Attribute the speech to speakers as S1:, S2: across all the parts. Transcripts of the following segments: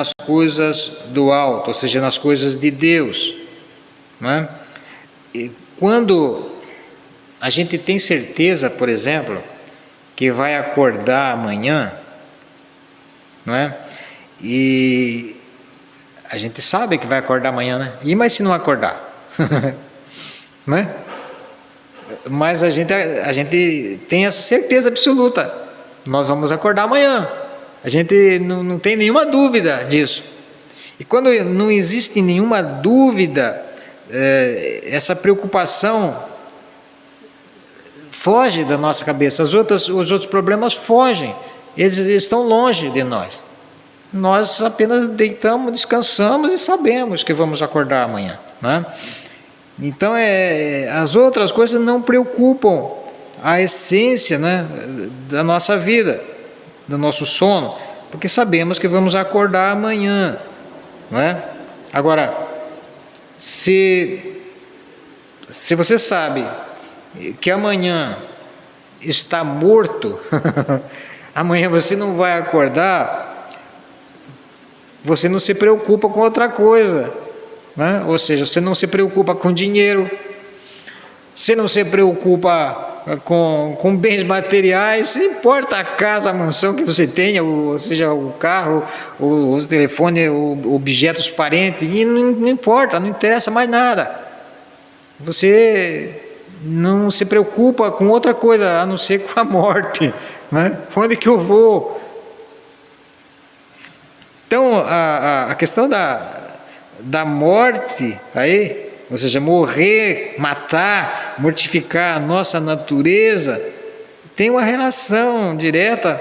S1: nas coisas do alto, ou seja, nas coisas de Deus, não é? E quando a gente tem certeza, por exemplo, que vai acordar amanhã, não é? E a gente sabe que vai acordar amanhã, né? E mas se não acordar? Não é? Mas a gente tem essa certeza absoluta. Nós vamos acordar amanhã. A gente não tem nenhuma dúvida disso. E quando não existe nenhuma dúvida, essa preocupação foge da nossa cabeça. Os outros problemas fogem. Eles estão longe de nós. Nós apenas deitamos, descansamos e sabemos que vamos acordar amanhã, né? Então as outras coisas não preocupam a essência, né, da nossa vida, do nosso sono, porque sabemos que vamos acordar amanhã, né? Agora, se você sabe que amanhã está morto, amanhã você não vai acordar, você não se preocupa com outra coisa, né? Ou seja, você não se preocupa com dinheiro, você não se preocupa com bens materiais, não importa a casa, a mansão que você tenha, ou seja, o carro, o telefone, objetos parentes, e não importa, não interessa mais nada. Você não se preocupa com outra coisa a não ser com a morte, né? Onde que eu vou? Então a questão da morte aí, ou seja, morrer, matar, mortificar a nossa natureza, tem uma relação direta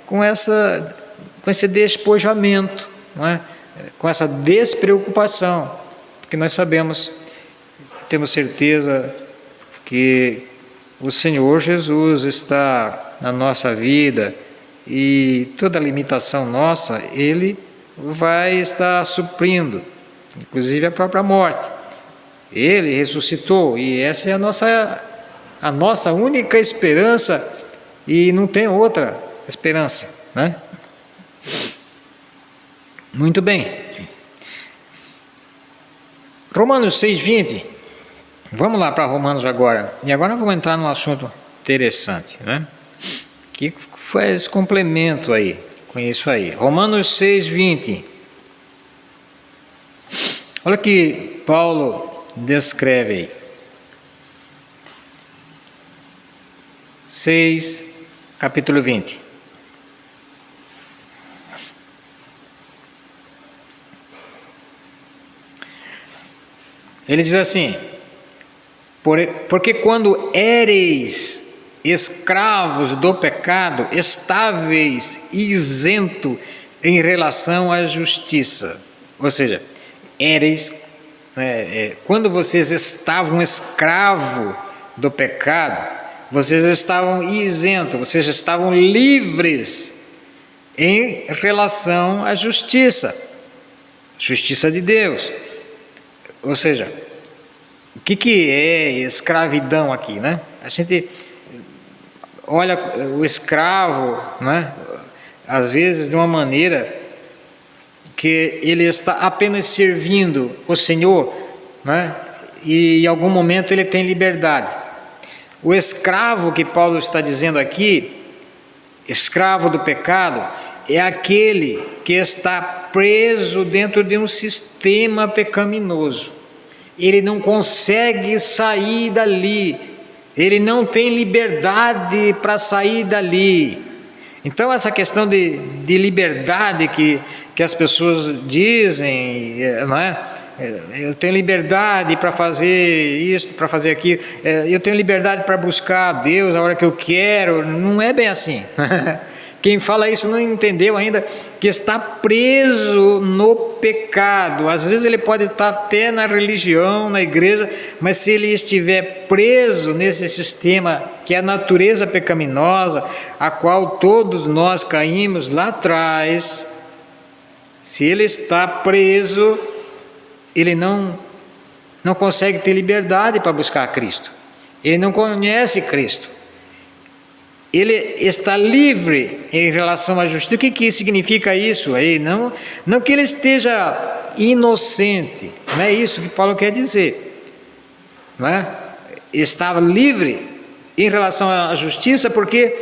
S1: com esse despojamento, não é? Com essa despreocupação, porque nós sabemos, temos certeza que o Senhor Jesus está na nossa vida e toda limitação nossa, Ele vai estar suprindo, inclusive a própria morte. Ele ressuscitou e essa é a nossa única esperança e não tem outra esperança, né? Muito bem. Romanos 6:20. Vamos lá para Romanos agora. E agora vamos entrar num assunto interessante, né? Que faz complemento aí com isso aí. Romanos 6:20. Olha que Paulo descreve aí. 6, capítulo 20. Ele diz assim: porque quando éreis escravos do pecado, estáveis e isento em relação à justiça. Ou seja, éreis, quando vocês estavam escravos do pecado, vocês estavam isentos, vocês estavam livres em relação à justiça de Deus. Ou seja, o que é escravidão aqui, né? A gente olha o escravo, né, às vezes de uma maneira que ele está apenas servindo o Senhor, né, e em algum momento ele tem liberdade. O escravo que Paulo está dizendo aqui, escravo do pecado, é aquele que está preso dentro de um sistema pecaminoso. Ele não consegue sair dali, ele não tem liberdade para sair dali. Então essa questão de liberdade que as pessoas dizem, não é? Eu tenho liberdade para fazer isso, para fazer aquilo, eu tenho liberdade para buscar a Deus a hora que eu quero, não é bem assim. Quem fala isso não entendeu ainda que está preso no pecado. Às vezes ele pode estar até na religião, na igreja, mas se ele estiver preso nesse sistema que é a natureza pecaminosa, a qual todos nós caímos lá atrás, se ele está preso, ele não consegue ter liberdade para buscar Cristo. Ele não conhece Cristo. ele está livre em relação à justiça. O que significa isso aí? Não que ele esteja inocente, não é isso que Paulo quer dizer, não é? Estava livre em relação à justiça porque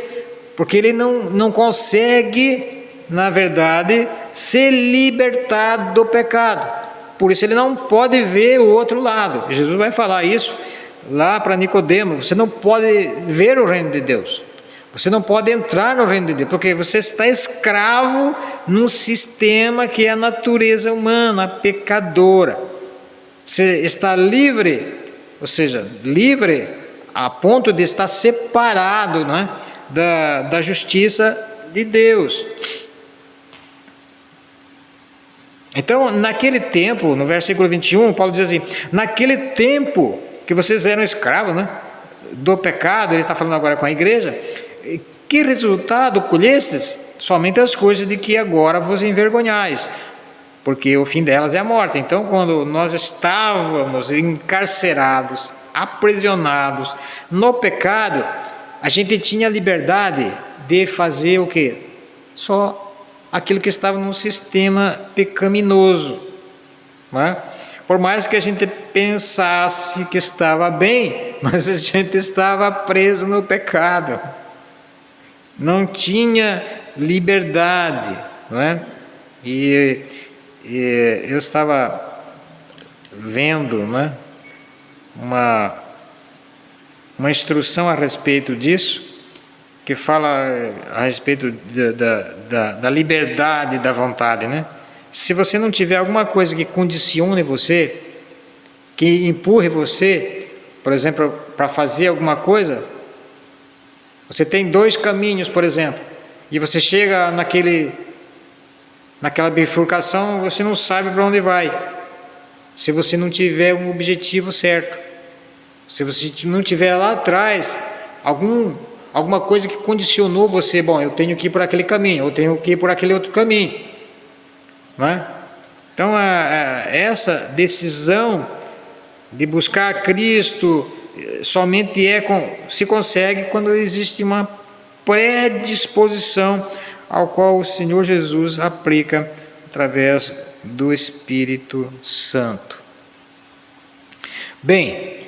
S1: ele não consegue, na verdade, ser libertado do pecado. Por isso ele não pode ver o outro lado. Jesus vai falar isso lá para Nicodemo: você não pode ver o reino de Deus. Você não pode entrar no reino de Deus, porque você está escravo num sistema que é a natureza humana, pecadora. Você está livre, ou seja, livre a ponto de estar separado, não é, da justiça de Deus. Então, naquele tempo, no versículo 21, Paulo diz assim: naquele tempo que vocês eram escravos, né, do pecado, ele está falando agora com a igreja, que resultado colhestes? Somente as coisas de que agora vos envergonhais, porque o fim delas é a morte. Então, quando nós estávamos encarcerados, aprisionados no pecado, a gente tinha liberdade de fazer o quê? Só aquilo que estava num sistema pecaminoso, não é? Por mais que a gente pensasse que estava bem, mas a gente estava preso no pecado, não tinha liberdade, não é? E eu estava vendo, não é, uma instrução a respeito disso, que fala a respeito da liberdade da vontade, né? Se você não tiver alguma coisa que condicione você, que empurre você, por exemplo, para fazer alguma coisa, você tem dois caminhos, por exemplo, e você chega naquela bifurcação, você não sabe para onde vai, se você não tiver um objetivo certo, se você não tiver lá atrás alguma coisa que condicionou você: bom, eu tenho que ir por aquele caminho, eu tenho que ir por aquele outro caminho, não é? Então, essa decisão de buscar Cristo somente se consegue quando existe uma predisposição ao qual o Senhor Jesus aplica através do Espírito Santo. Bem,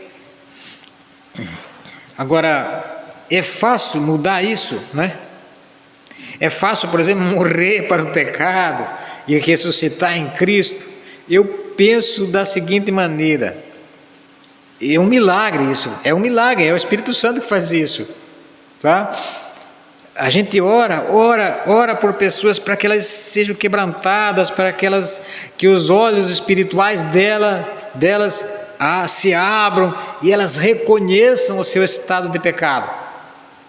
S1: agora, é fácil mudar isso, né? É fácil, por exemplo, morrer para o pecado e ressuscitar em Cristo? Eu penso da seguinte maneira: é um milagre isso, é um milagre, é o Espírito Santo que faz isso, tá? A gente ora por pessoas para que elas sejam quebrantadas, para que os olhos espirituais delas se abram e elas reconheçam o seu estado de pecado.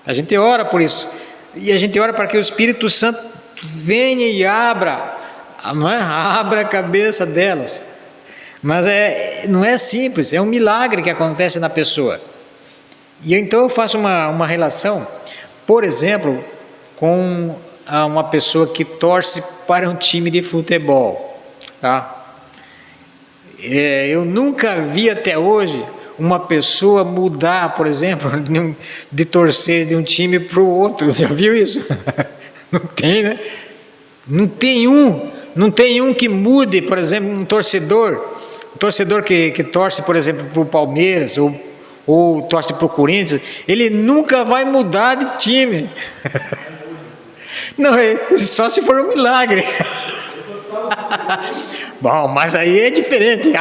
S1: A gente ora por isso, e a gente ora para que o Espírito Santo venha e abra a cabeça delas. Mas não é simples, é um milagre que acontece na pessoa. E então eu faço uma relação, por exemplo, com uma pessoa que torce para um time de futebol, tá? Eu nunca vi até hoje uma pessoa mudar, por exemplo, de torcer de um time para o outro. Já viu isso? Não tem, né? Não tem um que mude, por exemplo, um torcedor que torce, por exemplo, para o Palmeiras ou torce para o Corinthians, ele nunca vai mudar de time. Não, só se for um milagre. Bom, mas aí é diferente.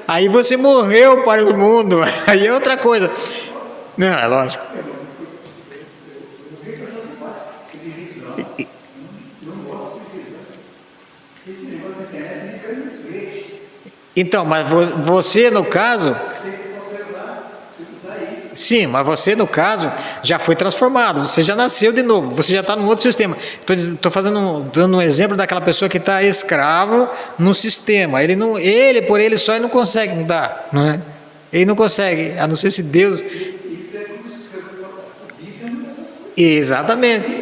S1: Aí você morreu para o mundo. Aí é outra coisa. Não, é lógico. Então, mas você no caso... Sim, mas você no caso já foi transformado, você já nasceu de novo, você já está num outro sistema. Estou dando um exemplo daquela pessoa que está escravo no sistema. Ele por ele só, ele não consegue mudar, não é? Ele não consegue, a não ser se Deus... Exatamente.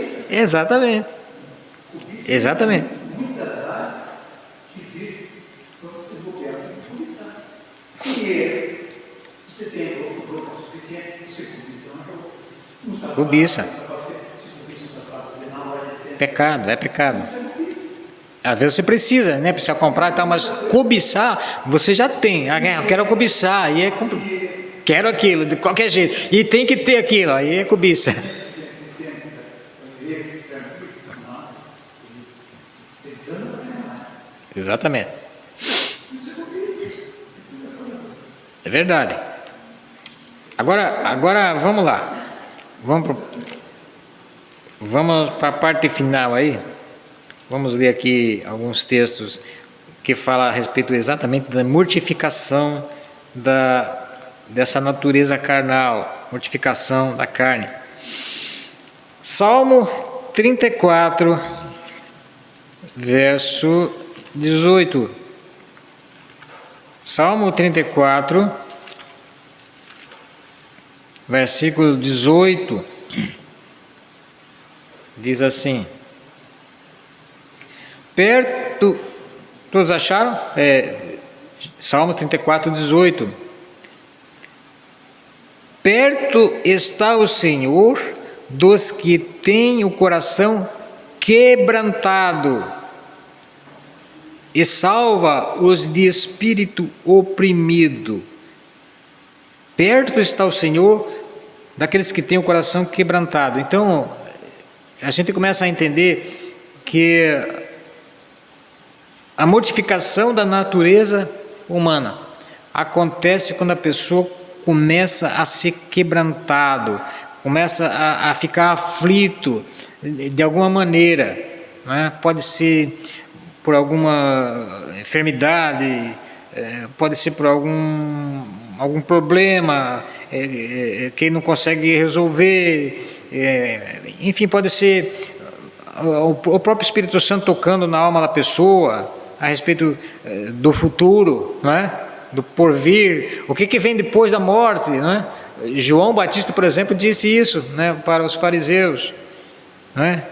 S1: Cobiça. pecado, é pecado. Às vezes você precisa, né? Precisa comprar e tal, mas cobiçar, você já tem. Eu quero cobiçar, aí é quero aquilo, de qualquer jeito. E tem que ter aquilo, aí é cobiça. Exatamente. É verdade. Agora vamos lá. Vamos para a parte final aí. Vamos ler aqui alguns textos que falam a respeito exatamente da mortificação dessa natureza carnal, mortificação da carne. Salmo 34, verso 18. Salmo 34, versículo 18, diz assim: perto, todos acharam? Salmo 34, 18. Perto está o Senhor dos que têm o coração quebrantado e salva os de espírito oprimido. Perto está o Senhor daqueles que têm o coração quebrantado. Então, a gente começa a entender que a mortificação da natureza humana acontece quando a pessoa começa a ser quebrantado, começa a ficar aflito de alguma maneira, né? Pode ser por alguma enfermidade, pode ser por algum problema que não consegue resolver, enfim, pode ser o próprio Espírito Santo tocando na alma da pessoa a respeito do futuro, não é? Do porvir, o que vem depois da morte, não é? João Batista, por exemplo, disse isso, né, para os fariseus, não é?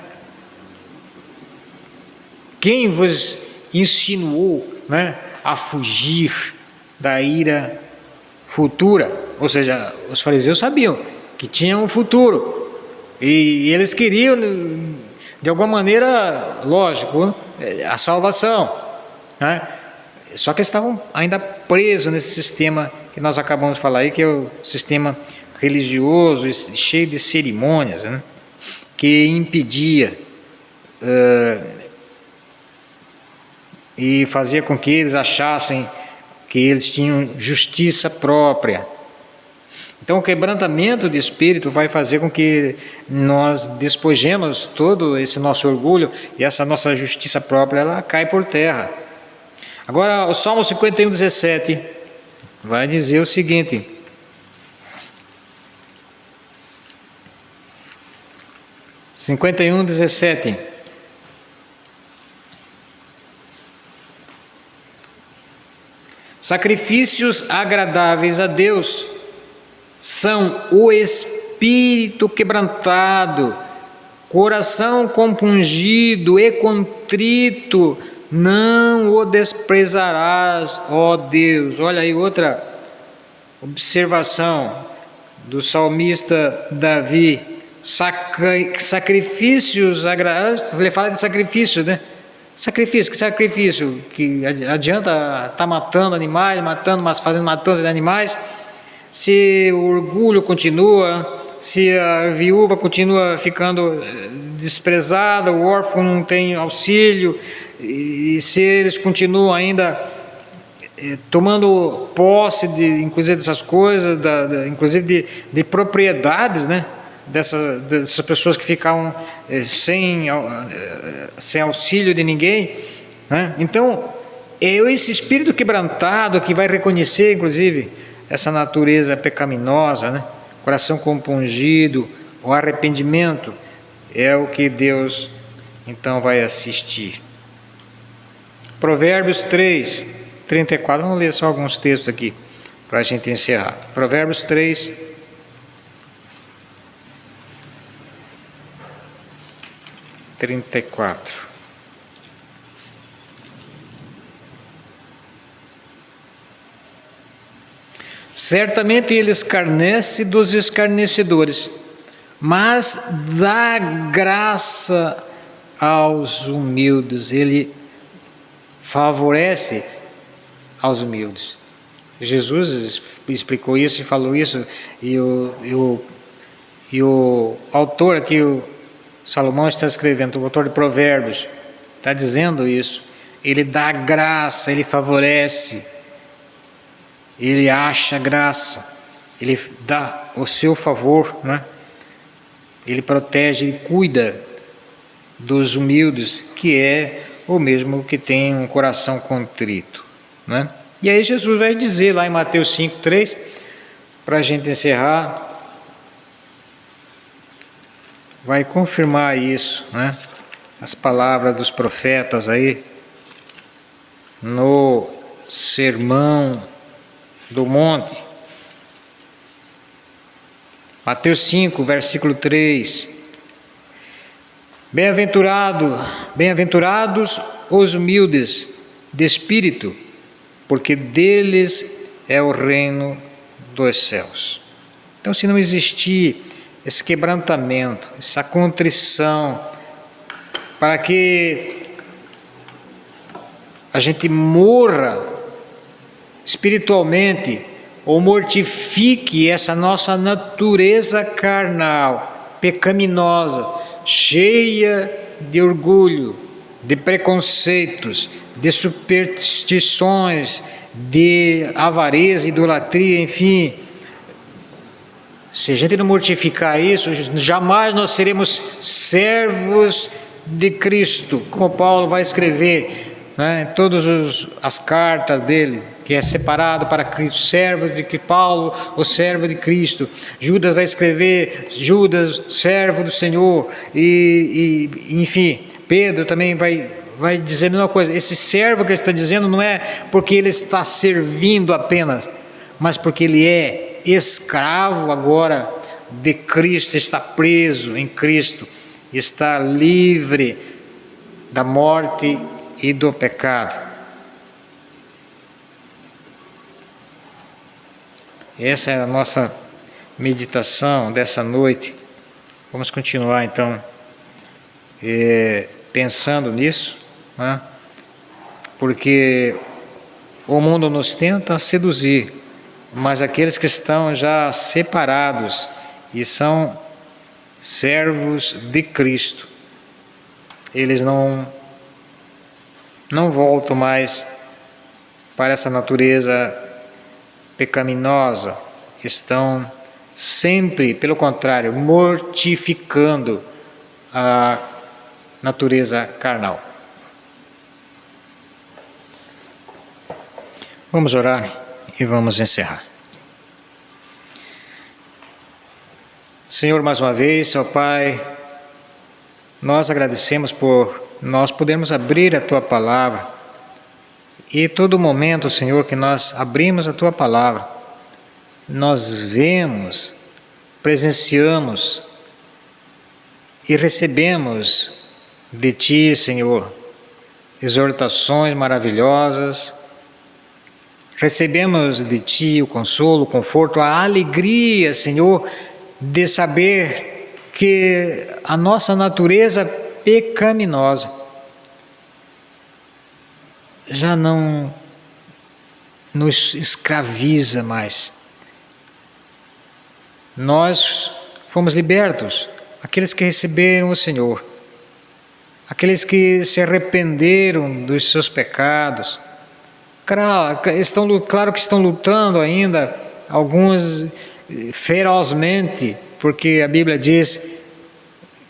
S1: Quem vos insinuou, né, a fugir da ira futura? Ou seja, os fariseus sabiam que tinham um futuro e eles queriam, de alguma maneira, lógico, a salvação, né? Só que eles estavam ainda presos nesse sistema que nós acabamos de falar aí, que é o sistema religioso, cheio de cerimônias, né? Que impedia e fazia com que eles achassem que eles tinham justiça própria. Então, o quebrantamento de espírito vai fazer com que nós despojemos todo esse nosso orgulho e essa nossa justiça própria, ela cai por terra. Agora, o Salmo 51, 17 vai dizer o seguinte: sacrifícios agradáveis a Deus são o espírito quebrantado, coração compungido e contrito, não o desprezarás, ó Deus. Olha aí outra observação do salmista Davi. Sacrifícios agradáveis, ele fala de sacrifício, né? Sacrifício, que sacrifício? Que adianta estar matando animais, fazendo matança de animais, se o orgulho continua, se a viúva continua ficando desprezada, o órfão não tem auxílio, e se eles continuam ainda tomando posse inclusive dessas coisas, inclusive de propriedades, né? Dessas pessoas que ficavam sem auxílio de ninguém, né? Então é esse espírito quebrantado que vai reconhecer inclusive essa natureza pecaminosa, né? Coração compungido, o arrependimento é o que Deus então vai assistir. Provérbios 3, 34, vamos ler só alguns textos aqui para a gente encerrar. Provérbios 3, 34. Certamente ele escarnece dos escarnecedores, mas dá graça aos humildes, Ele favorece aos humildes. Jesus explicou isso e falou isso, e o autor aqui, o Salomão está escrevendo, o autor de Provérbios, está dizendo isso. Ele dá graça, ele favorece, ele acha graça, ele dá o seu favor, né? Ele protege, ele cuida dos humildes, que é o mesmo que tem um coração contrito, né? E aí Jesus vai dizer lá em Mateus 5:3, para a gente encerrar, vai confirmar isso, né? As palavras dos profetas aí, no Sermão do Monte. Mateus 5, versículo 3. Bem-aventurados os humildes de espírito, porque deles é o reino dos céus. Então, se não existir esse quebrantamento, essa contrição, para que a gente morra espiritualmente, ou mortifique essa nossa natureza carnal, pecaminosa, cheia de orgulho, de preconceitos, de superstições, de avareza, idolatria, enfim. Se a gente não mortificar isso, jamais nós seremos servos de Cristo, como Paulo vai escrever, né, em todas as cartas dele, que é separado para Cristo, servo de que Paulo, o servo de Cristo. Judas vai escrever, Judas, servo do Senhor, e enfim, Pedro também vai dizer a mesma coisa. Esse servo que ele está dizendo não é porque ele está servindo apenas, mas porque ele é escravo agora de Cristo, está preso em Cristo, está livre da morte e do pecado. Essa é a nossa meditação dessa noite. Vamos continuar então pensando nisso, né? Porque o mundo nos tenta seduzir, mas aqueles que estão já separados e são servos de Cristo, eles não voltam mais para essa natureza pecaminosa, estão sempre, pelo contrário, mortificando a natureza carnal. Vamos orar e vamos encerrar. Senhor, mais uma vez, ó Pai, nós agradecemos por nós podermos abrir a Tua Palavra. E todo momento, Senhor, que nós abrimos a Tua Palavra, nós vemos, presenciamos e recebemos de Ti, Senhor, exortações maravilhosas, recebemos de Ti o consolo, o conforto, a alegria, Senhor, de saber que a nossa natureza pecaminosa já não nos escraviza mais. Nós fomos libertos, aqueles que receberam o Senhor, aqueles que se arrependeram dos seus pecados. Claro que estão lutando ainda, alguns ferozmente, porque a Bíblia diz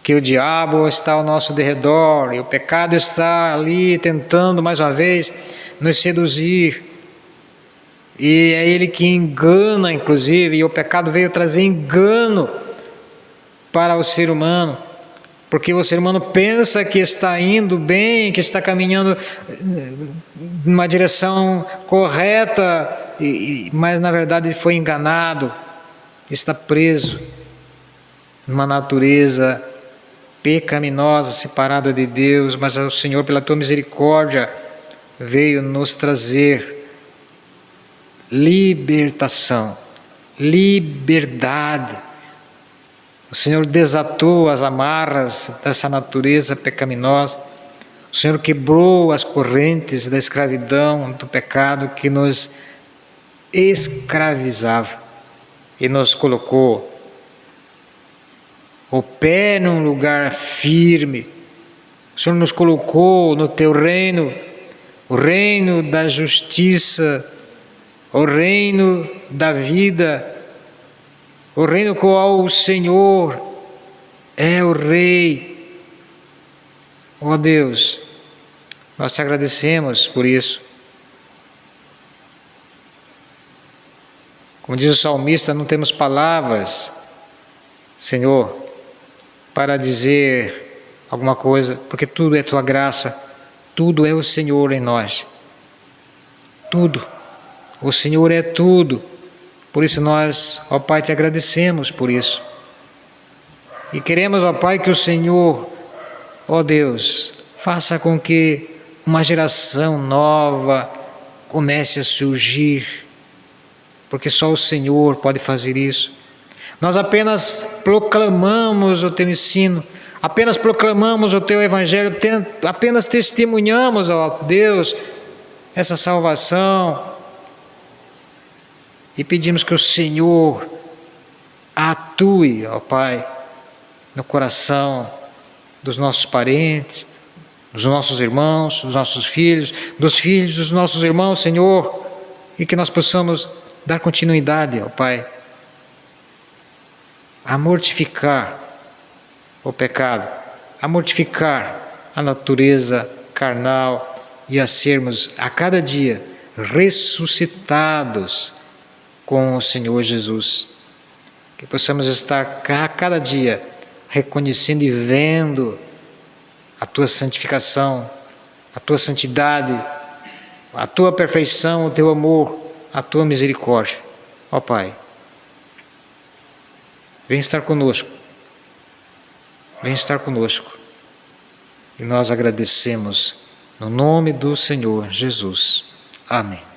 S1: que o diabo está ao nosso derredor e o pecado está ali tentando mais uma vez nos seduzir, e é ele que engana, inclusive, e o pecado veio trazer engano para o ser humano, porque o ser humano pensa que está indo bem, que está caminhando numa direção correta, mas na verdade foi enganado, está preso numa natureza pecaminosa, separada de Deus. Mas o Senhor, pela Tua misericórdia, veio nos trazer libertação, liberdade. O Senhor desatou as amarras dessa natureza pecaminosa. O Senhor quebrou as correntes da escravidão, do pecado que nos escravizava e nos colocou o pé num lugar firme. O Senhor nos colocou no teu reino, o reino da justiça, o reino da vida, o reino qual o Senhor é o Rei. Ó Deus, nós te agradecemos por isso. Como diz o salmista, não temos palavras, Senhor, para dizer alguma coisa, porque tudo é tua graça, tudo é o Senhor em nós. Tudo. O Senhor é tudo. Por isso nós, ó Pai, te agradecemos por isso. E queremos, ó Pai, que o Senhor, ó Deus, faça com que uma geração nova comece a surgir, porque só o Senhor pode fazer isso. Nós apenas proclamamos o teu ensino, apenas proclamamos o teu evangelho, apenas testemunhamos, ó Deus, essa salvação. E pedimos que o Senhor atue, ó Pai, no coração dos nossos parentes, dos nossos irmãos, dos nossos filhos, dos filhos dos nossos irmãos, Senhor, e que nós possamos dar continuidade, ó Pai, a mortificar o pecado, a mortificar a natureza carnal e a sermos a cada dia ressuscitados com o Senhor Jesus. Que possamos estar a cada dia reconhecendo e vendo a tua santificação, a tua santidade, a tua perfeição, o teu amor, a tua misericórdia. Ó Pai, vem estar conosco. Vem estar conosco. E nós agradecemos no nome do Senhor Jesus. Amém.